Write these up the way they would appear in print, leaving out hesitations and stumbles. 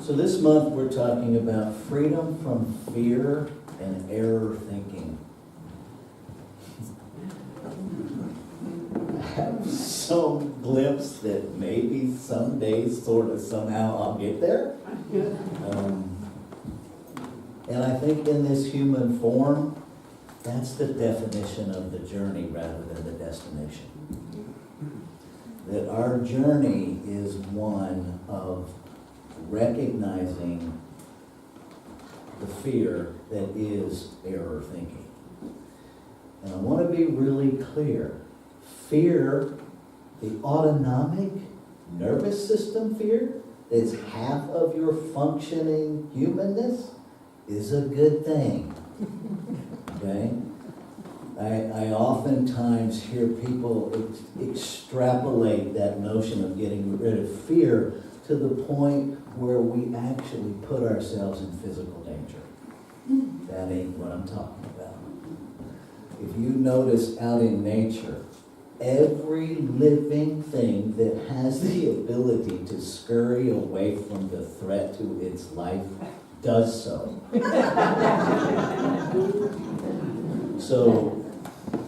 So this month we're talking about freedom from fear and error thinking. I have some glimpse that maybe someday, sort of, somehow I'll get there. And I think in this human form, that's the definition of the journey rather than the destination. That our journey is one of recognizing the fear that is error thinking. And I want to be really clear. Fear, the autonomic nervous system fear, that's half of your functioning humanness, is a good thing. Okay? I oftentimes hear people extrapolate that notion of getting rid of fear to the point where we actually put ourselves in physical danger. That ain't what I'm talking about. If you notice out in nature, every living thing that has the ability to scurry away from the threat to its life does so. So,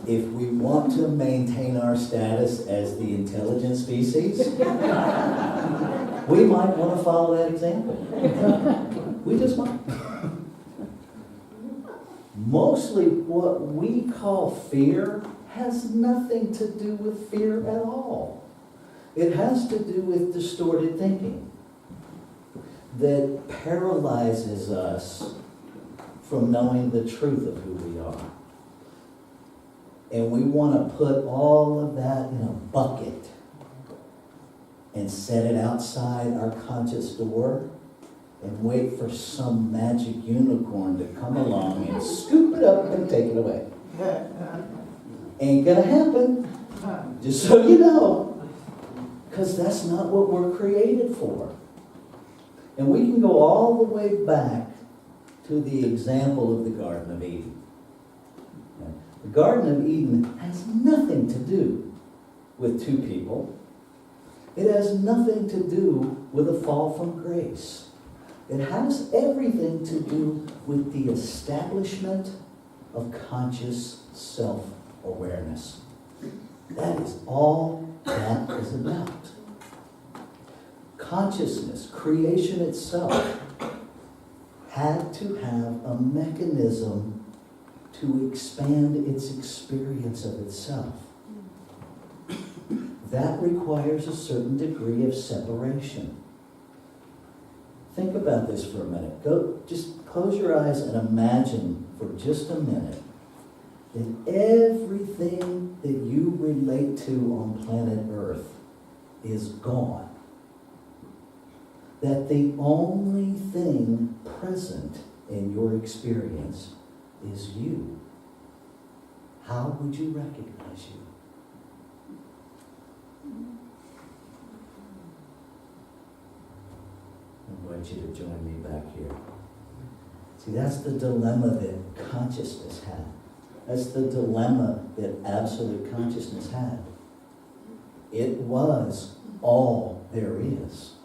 if we want to maintain our status as the intelligent species, we might want to follow that example. We just might. Mostly what we call fear has nothing to do with fear at all. It has to do with distorted thinking that paralyzes us from knowing the truth of who we are. And we want to put all of that in a bucket and set it outside our conscious door and wait for some magic unicorn to come along and scoop it up and take it away. Ain't gonna happen, just so you know, because that's not what we're created for. And we can go all the way back to the example of the Garden of Eden. The Garden of Eden has nothing to do with two people. It has nothing to do with a fall from grace. It has everything to do with the establishment of conscious self-awareness. That is all that is about. Consciousness, creation itself, had to have a mechanism to expand its experience of itself. That requires a certain degree of separation. Think about this for a minute. Just close your eyes and imagine for just a minute that everything that you relate to on planet Earth is gone. That the only thing present in your experience is you. How would you recognize you? I invite you to join me back here. See, that's the dilemma that consciousness had. That's the dilemma that absolute consciousness had. It was all there is.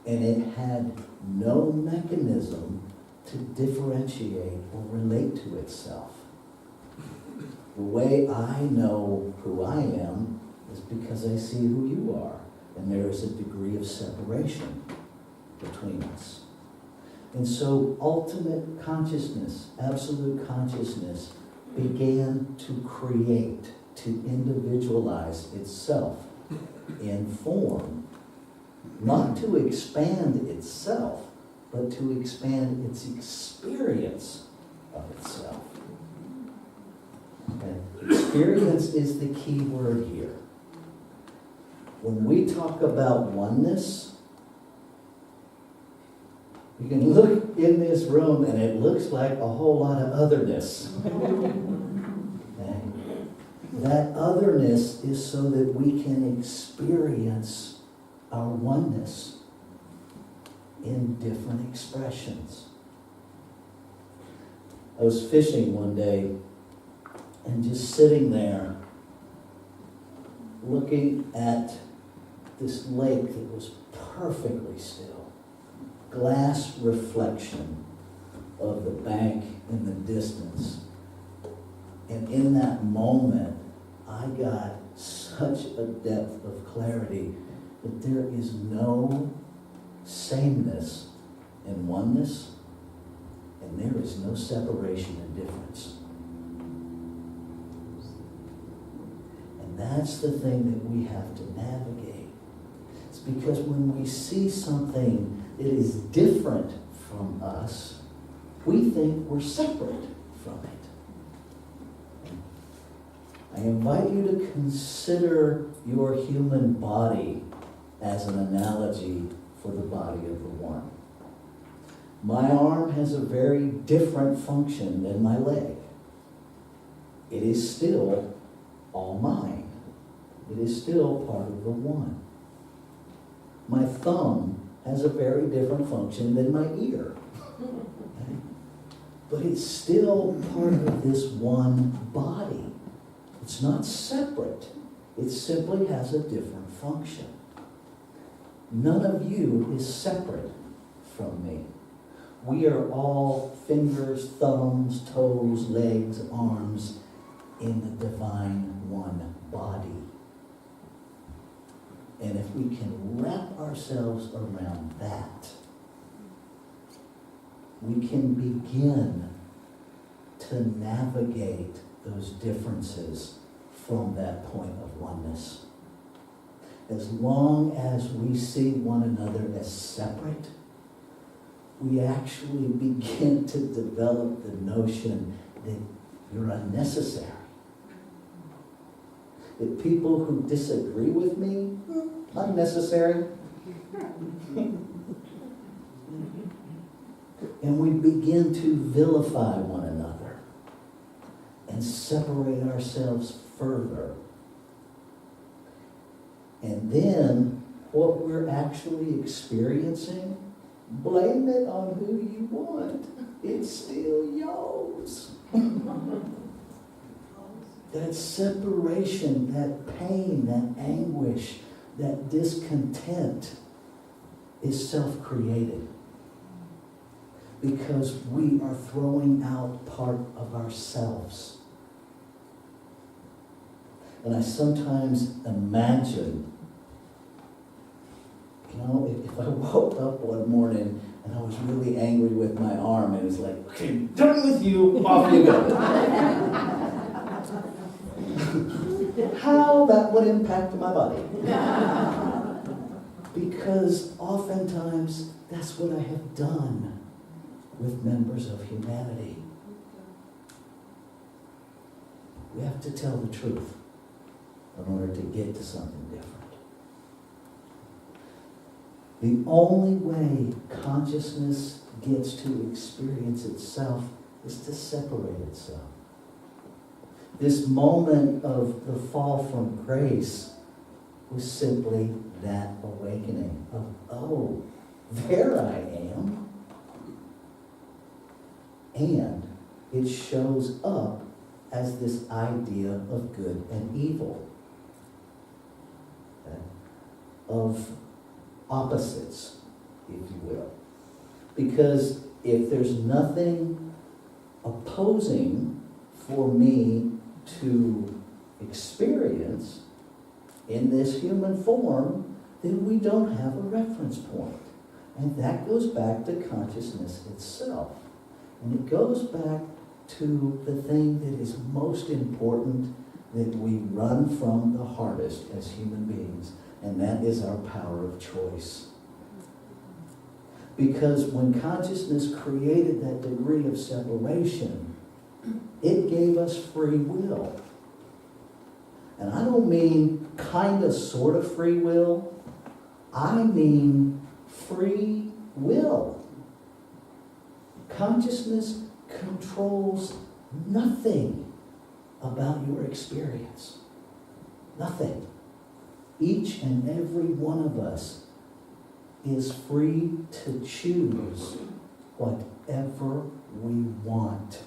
And it had no mechanism to differentiate or relate to itself. The way I know who I am is because I see who you are. And there is a degree of separation between us. And so ultimate consciousness, absolute consciousness, began to create, to individualize itself in form, not to expand itself, but to expand its experience of itself. Okay? Experience is the key word here. When we talk about oneness, you can look in this room and it looks like a whole lot of otherness. Okay? That otherness is so that we can experience our oneness. in different expressions. I was fishing one day and just sitting there looking at this lake that was perfectly still. Glass reflection of the bank in the distance. And in that moment, I got such a depth of clarity that there is no sameness and oneness, and there is no separation and difference. And that's the thing that we have to navigate. It's because when we see something that is different from us, we think we're separate from it. I invite you to consider your human body as an analogy for the body of the one. My arm has a very different function than my leg. It is still all mine. It is still part of the one. My thumb has a very different function than my ear. Okay? But it's still part of this one body. It's not separate. It simply has a different function. None of you is separate from me. We are all fingers, thumbs, toes, legs, arms in the divine one body. And if we can wrap ourselves around that, we can begin to navigate those differences from that point of oneness. As long as we see one another as separate, we actually begin to develop the notion that you're unnecessary. That people who disagree with me, unnecessary. And we begin to vilify one another and separate ourselves further. And then what we're actually experiencing, blame it on who you want. It's still yours. That separation, that pain, that anguish, that discontent is self-created. Because we are throwing out part of ourselves. And I sometimes imagine, if I woke up one morning and I was really angry with my arm, and it was like, okay, done with you, off you go. How that would impact my body. Because oftentimes that's what I have done with members of humanity. We have to tell the truth in order to get to something different. The only way consciousness gets to experience itself is to separate itself. This moment of the fall from grace was simply that awakening of, oh, there I am. And it shows up as this idea of good and evil, okay? Of opposites, if you will. Because if there's nothing opposing for me to experience in this human form, then we don't have a reference point. And that goes back to consciousness itself. And it goes back to the thing that is most important that we run from the hardest as human beings, and that is our power of choice. Because when consciousness created that degree of separation, it gave us free will. And I don't mean kind of, sort of free will. I mean free will. Consciousness controls nothing about your experience. Nothing. Each and every one of us is free to choose whatever we want,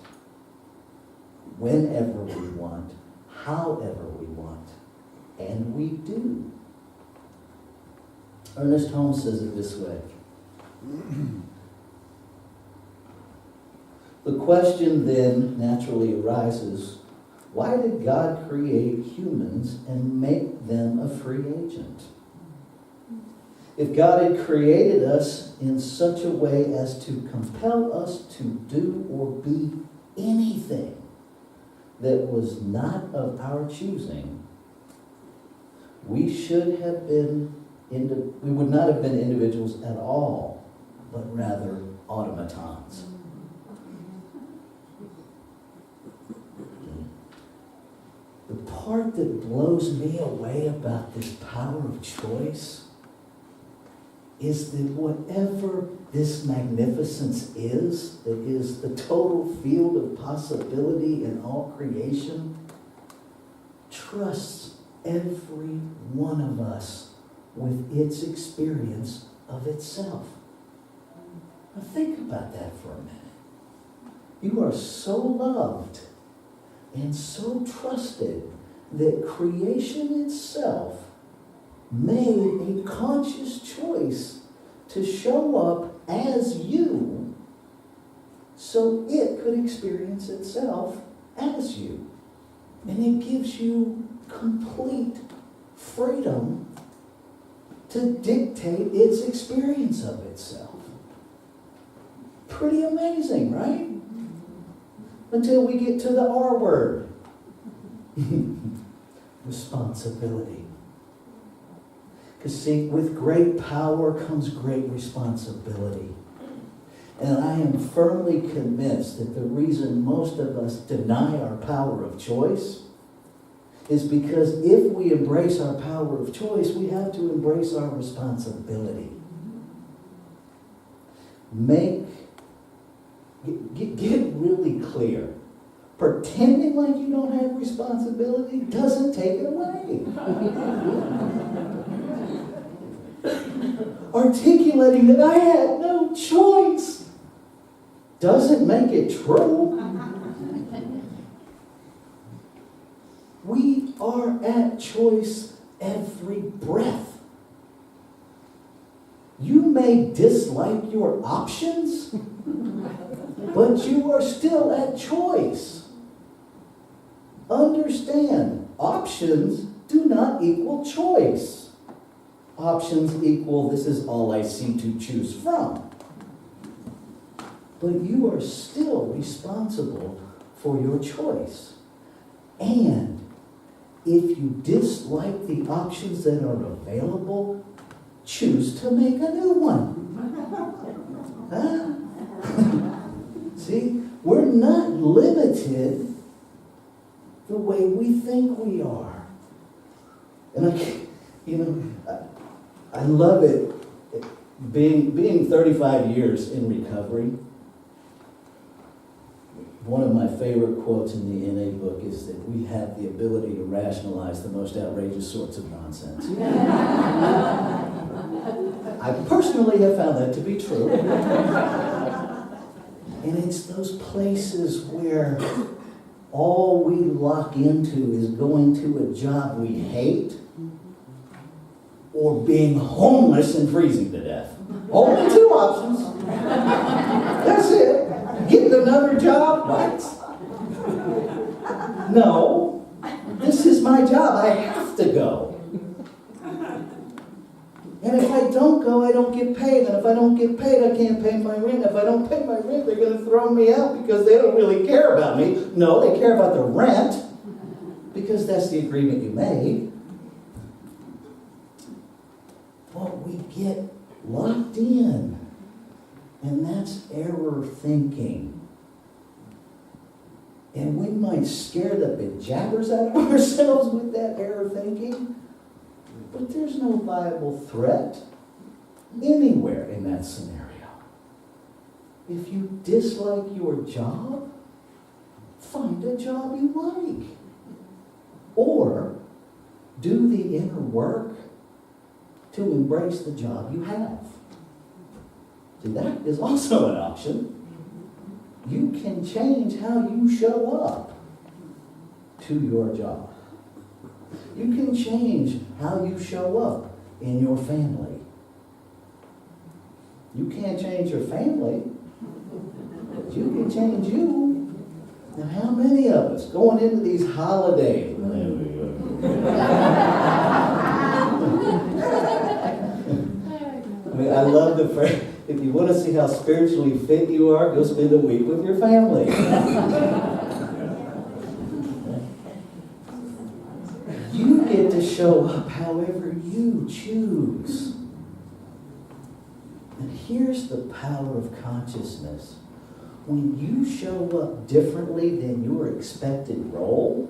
whenever we want, however we want, and we do. Ernest Holmes says it this way. The question then naturally arises, why did God create humans and make them a free agent? If God had created us in such a way as to compel us to do or be anything that was not of our choosing, we would not have been individuals at all, but rather automatons. The part that blows me away about this power of choice is that whatever this magnificence is, that is the total field of possibility in all creation, trusts every one of us with its experience of itself. Now think about that for a minute. You are so loved and so trusted that creation itself made a conscious choice to show up as you so it could experience itself as you. And it gives you complete freedom to dictate its experience of itself. Pretty amazing, right? Until we get to the R word. Responsibility. Because see, with great power comes great responsibility. And I am firmly convinced that the reason most of us deny our power of choice is because if we embrace our power of choice, we have to embrace our responsibility. Get really clear. Pretending like you don't have responsibility doesn't take it away. Articulating that I had no choice doesn't make it true. We are at choice every breath. You may dislike your options, but you are still at choice. Understand, options do not equal choice. Options equal, this is all I see to choose from. But you are still responsible for your choice. And if you dislike the options that are available, choose to make a new one. Huh? See, we're not limited the way we think we are. And I love it. Being 35 years in recovery, one of my favorite quotes in the NA book is that we have the ability to rationalize the most outrageous sorts of nonsense. I personally have found that to be true. And it's those places where all we lock into is going to a job we hate or being homeless and freezing to death. Only two options. That's it. Get another job? What? No. This is my job. I have to go. And if I don't go, I don't get paid. And if I don't get paid, I can't pay my rent. If I don't pay my rent, they're going to throw me out because they don't really care about me. No, they care about the rent because that's the agreement you made. But we get locked in. And that's error thinking. And we might scare the bejabbers out of ourselves with that error thinking. But there's no viable threat anywhere in that scenario. If you dislike your job, find a job you like. Or do the inner work to embrace the job you have. See, that is also an option. You can change how you show up to your job. You can change how you show up in your family. You can't change your family, but you can change you. Now, how many of us going into these holidays? I mean, I love the phrase, if you want to see how spiritually fit you are, go spend a week with your family. You get to show up however you choose. And here's the power of consciousness. When you show up differently than your expected role,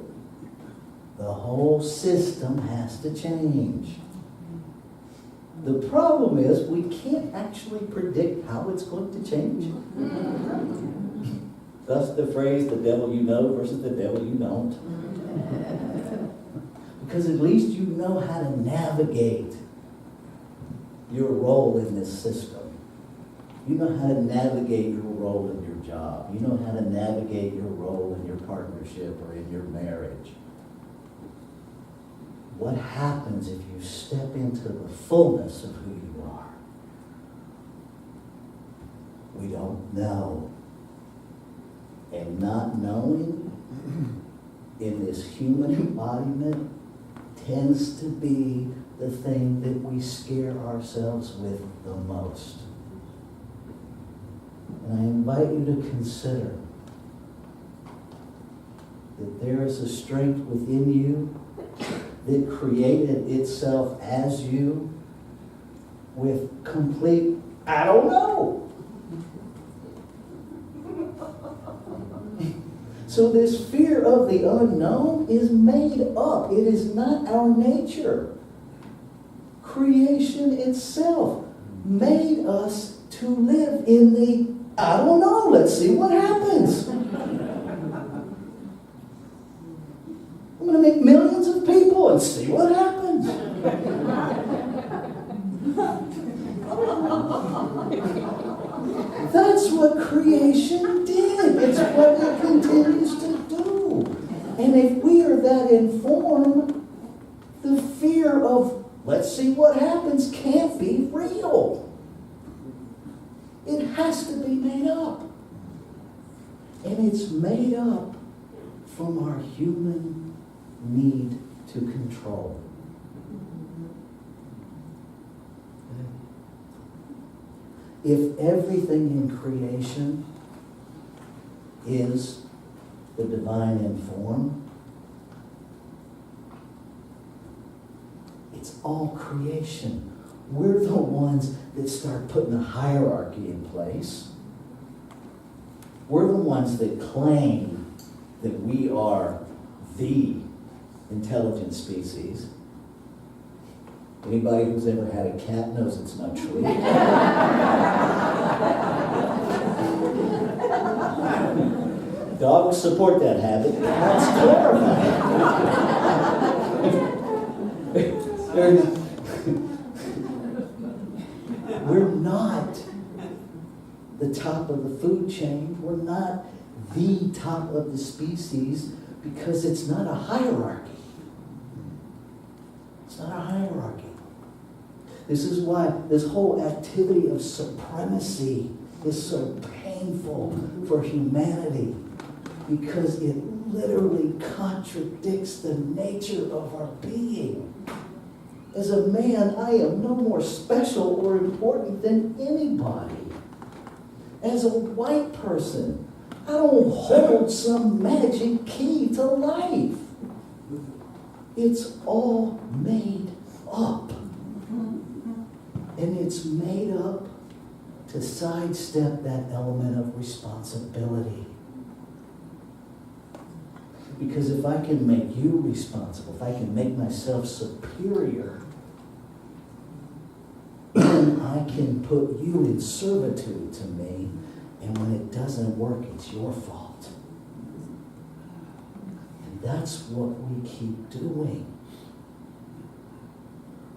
the whole system has to change. The problem is we can't actually predict how it's going to change. Thus the phrase, the devil you know versus the devil you don't. Because at least you know how to navigate your role in this system. You know how to navigate your role in your job. You know how to navigate your role in your partnership or in your marriage. What happens if you step into the fullness of who you are? We don't know. And not knowing in this human embodiment tends to be the thing that we scare ourselves with the most. And I invite you to consider that there is a strength within you that created itself as you with complete, I don't know. So this fear of the unknown is made up. It is not our nature. Creation itself made us to live in the, I don't know, let's see what happens. I'm going to make millions of people and see what happens. That's what creation did. It's what it continues to do. And if we are that informed, the fear of, let's see what happens, can't be real. It has to be made up. And it's made up from our human need to control. If everything in creation is the divine in form, it's all creation. We're the ones that start putting a hierarchy in place. We're the ones that claim that we are the intelligent species. Anybody who's ever had a cat knows it's not true. Dogs support that habit. That's terrifying. We're not the top of the food chain. We're not the top of the species because it's not a hierarchy. It's not a hierarchy. This is why this whole activity of supremacy is so painful for humanity, because it literally contradicts the nature of our being. As a man, I am no more special or important than anybody. As a white person, I don't hold some magic key to life. It's all made up. And it's made up to sidestep that element of responsibility. Because if I can make you responsible, if I can make myself superior, then I can put you in servitude to me, and when it doesn't work, it's your fault. And that's what we keep doing.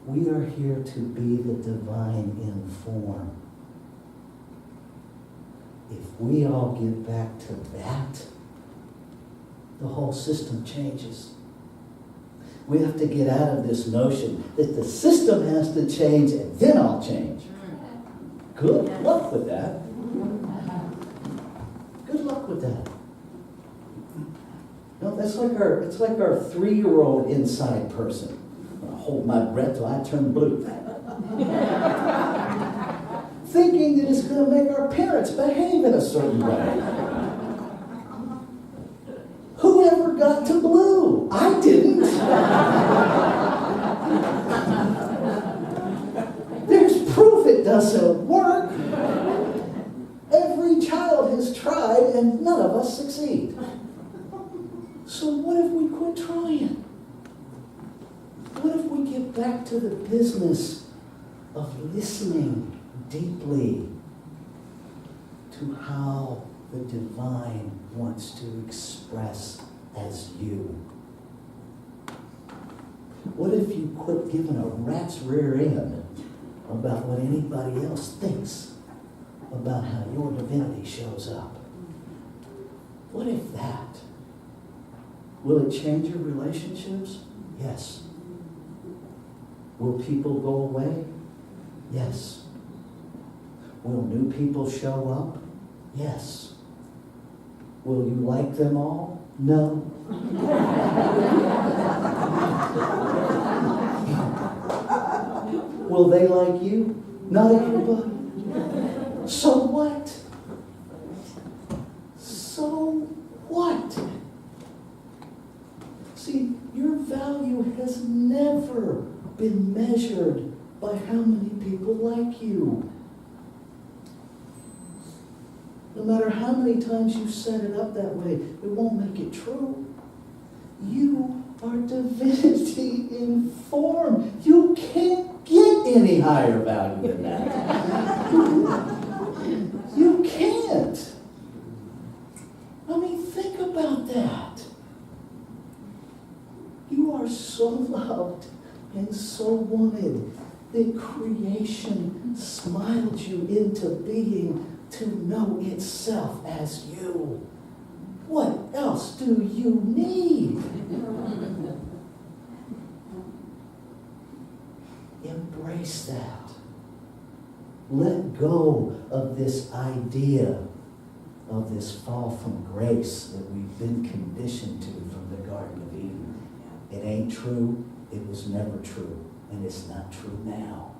We are here to be the divine in form. If we all get back to that, the whole system changes. We have to get out of this notion that the system has to change and then I'll change. Good luck with that. Good luck with that. No, it's like our 3-year-old inside person. I hold my breath till I turn blue. Thinking that it's going to make our parents behave in a certain way. Whoever got to blue? I didn't. There's proof it doesn't work. Every child has tried and none of us succeed. So what if we quit trying? What if we get back to the business of listening deeply to how the divine wants to express as you? What if you quit giving a rat's rear end about what anybody else thinks about how your divinity shows up? What if that? Will it change your relationships? Yes. Will people go away? Yes. Will new people show up? Yes. Will you like them all? No. Will they like you? Not everybody. So what? So what? See, your value has never been measured by how many people like you. No matter how many times you set it up that way, it won't make it true. You are divinity in form. You can't get any higher value than that. You can't. I mean, think about that. You are so loved and so wanted that creation smiled you into being to know itself as you. What else do you need? Embrace that. Let go of this idea of this fall from grace that we've been conditioned to from the Garden of Eden. It ain't true. It was never true. And it's not true now.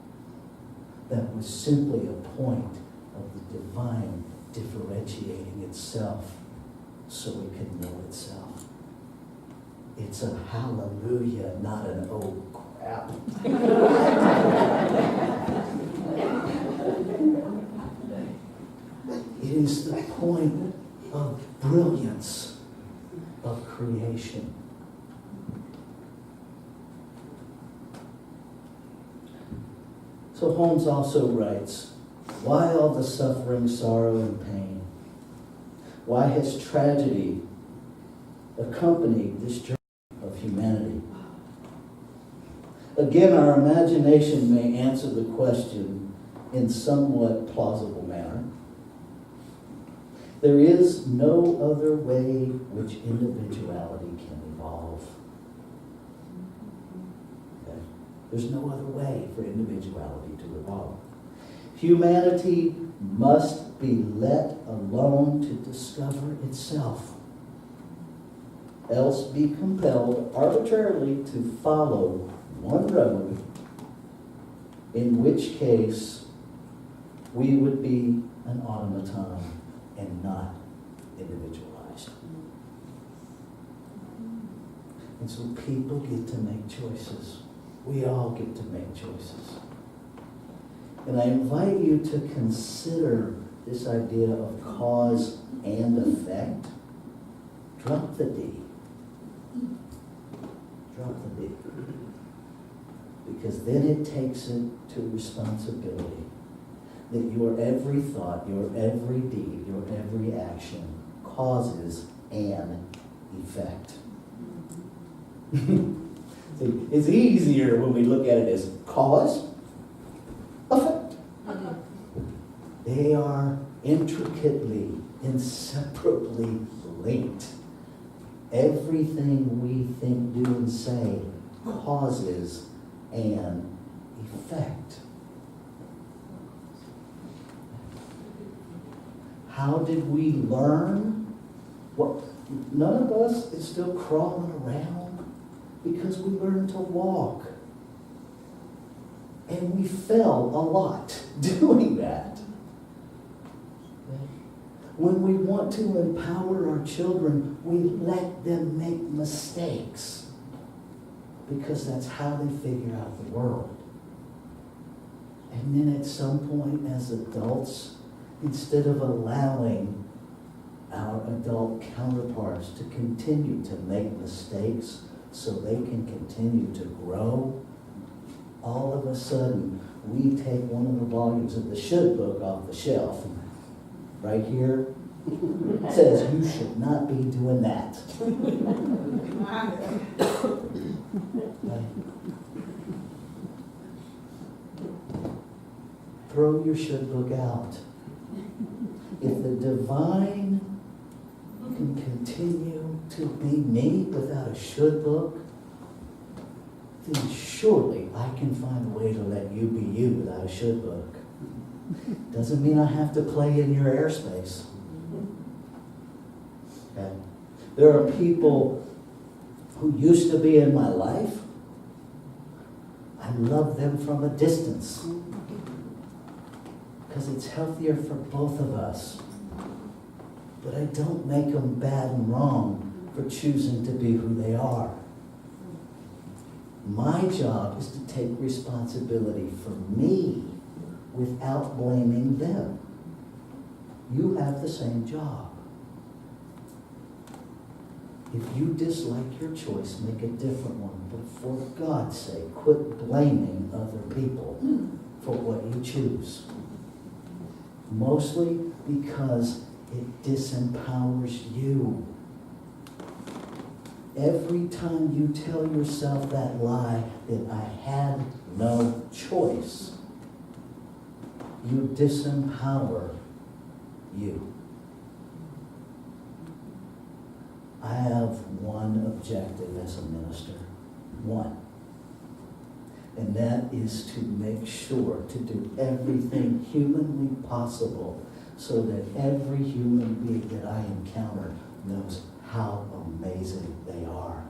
That was simply a point of the divine differentiating itself so it can know itself. It's a hallelujah, not an oh crap. It is the point of brilliance of creation. So Holmes also writes, why all the suffering, sorrow, and pain? Why has tragedy accompanied this journey of humanity? Again, our imagination may answer the question in somewhat plausible manner. There is no other way which individuality can evolve. Okay? There's no other way for individuality to evolve. Humanity must be let alone to discover itself, else be compelled arbitrarily to follow one road, in which case we would be an automaton and not individualized. And so people get to make choices. We all get to make choices. And I invite you to consider this idea of cause and effect. Drop the D. Drop the D. Because then it takes it to responsibility. That your every thought, your every deed, your every action causes an effect. See, it's easier when we look at it as cause, effect. They are intricately, inseparably linked. Everything we think, do, and say causes an effect. How did we learn? Well, none of us is still crawling around because we learned to walk. And we fell a lot doing that. When we want to empower our children, we let them make mistakes because that's how they figure out the world. And then at some point as adults, instead of allowing our adult counterparts to continue to make mistakes so they can continue to grow, all of a sudden, we take one of the volumes of the should book off the shelf. Right here, it says you should not be doing that. Right. Throw your should book out. If the divine can continue to be me without a should book, then surely I can find a way to let you be you without a should book. Doesn't mean I have to play in your airspace. Okay? There are people who used to be in my life. I love them from a distance because it's healthier for both of us. But I don't make them bad and wrong for choosing to be who they are. My job is to take responsibility for me without blaming them. You have the same job. If you dislike your choice, make a different one. But for God's sake, quit blaming other people for what you choose. Mostly because it disempowers you. Every time you tell yourself that lie that I had no choice, you disempower you. I have one objective as a minister. One. And that is to make sure to do everything humanly possible so that every human being that I encounter knows how amazing they are.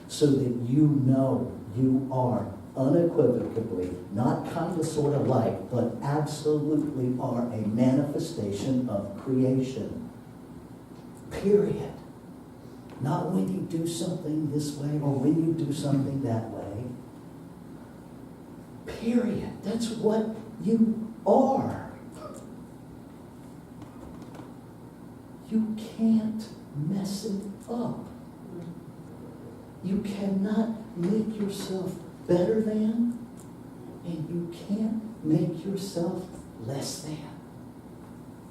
So that you know you are unequivocally, not kind of sort of like, but absolutely are a manifestation of creation. Period. Not when you do something this way or when you do something that way. Period. That's what you are. You can't mess it up. You cannot make yourself better than, and you can't make yourself less than,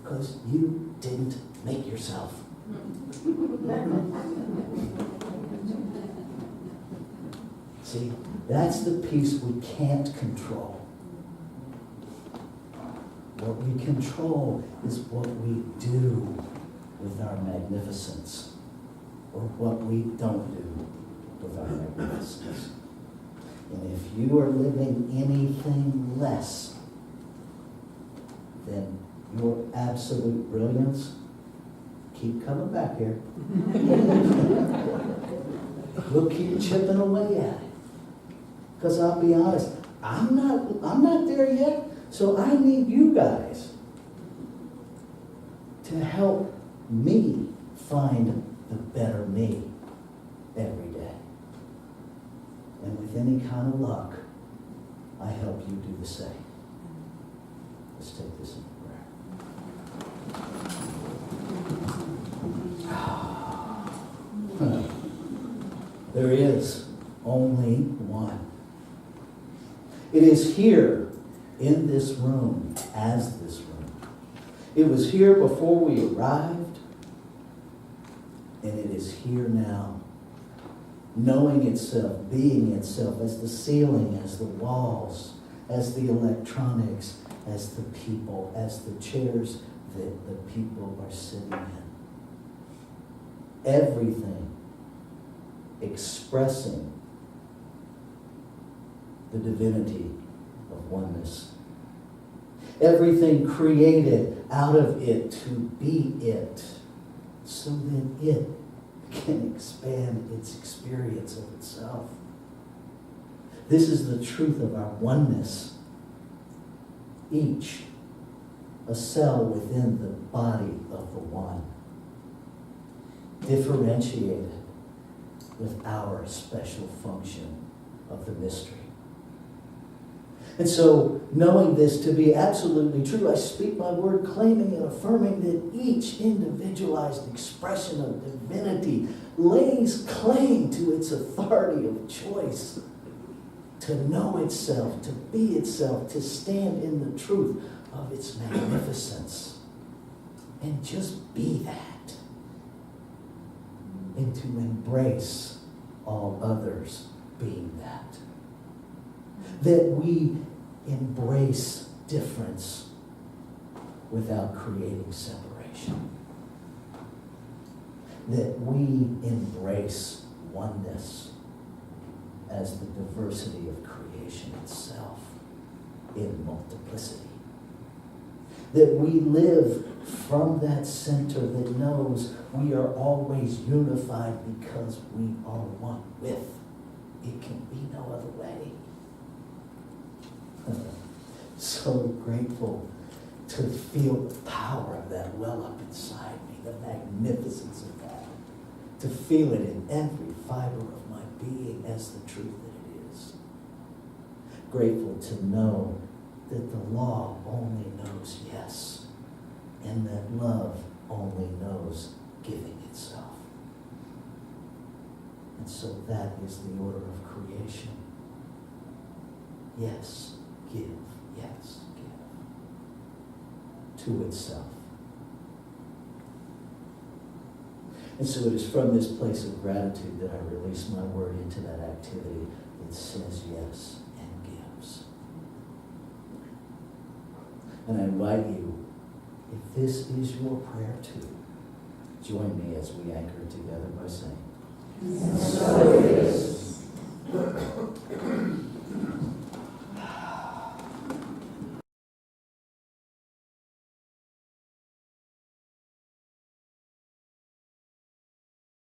because you didn't make yourself. See, that's the piece we can't control. What we control is what we do with our magnificence, or what we don't do with our magnificence. And if you are living anything less than your absolute brilliance, keep coming back here. We'll keep chipping away at it. Because I'll be honest, I'm not there yet, so I need you guys to help me find the better me every day. And with any kind of luck, I help you do the same. Let's take this in prayer. There is only one. It is here in this room as this room. It was here before we arrived, and it is here now. Knowing itself, being itself as the ceiling, as the walls, as the electronics, as the people, as the chairs that the people are sitting in. Everything expressing the divinity of oneness. Everything created out of it to be it, so that it can expand its experience of itself. This is the truth of our oneness. Each a cell within the body of the one, differentiated with our special function of the mystery. And so, knowing this to be absolutely true, I speak my word claiming and affirming that each individualized expression of divinity lays claim to its authority of choice, to know itself, to be itself, to stand in the truth of its magnificence, and just be that, and to embrace all others being that. That we embrace difference without creating separation. That we embrace oneness as the diversity of creation itself in multiplicity. That we live from that center that knows we are always unified because we are one with. It can be no other way. So grateful to feel the power of that well up inside me, the magnificence of that. To feel it in every fiber of my being as the truth that it is. Grateful to know that the law only knows yes, and that love only knows giving itself. And so that is the order of creation. Yes, give. Yes, give. To itself. And so it is from this place of gratitude that I release my word into that activity that says yes and gives. And I invite you, if this is your prayer too, join me as we anchor together by saying, So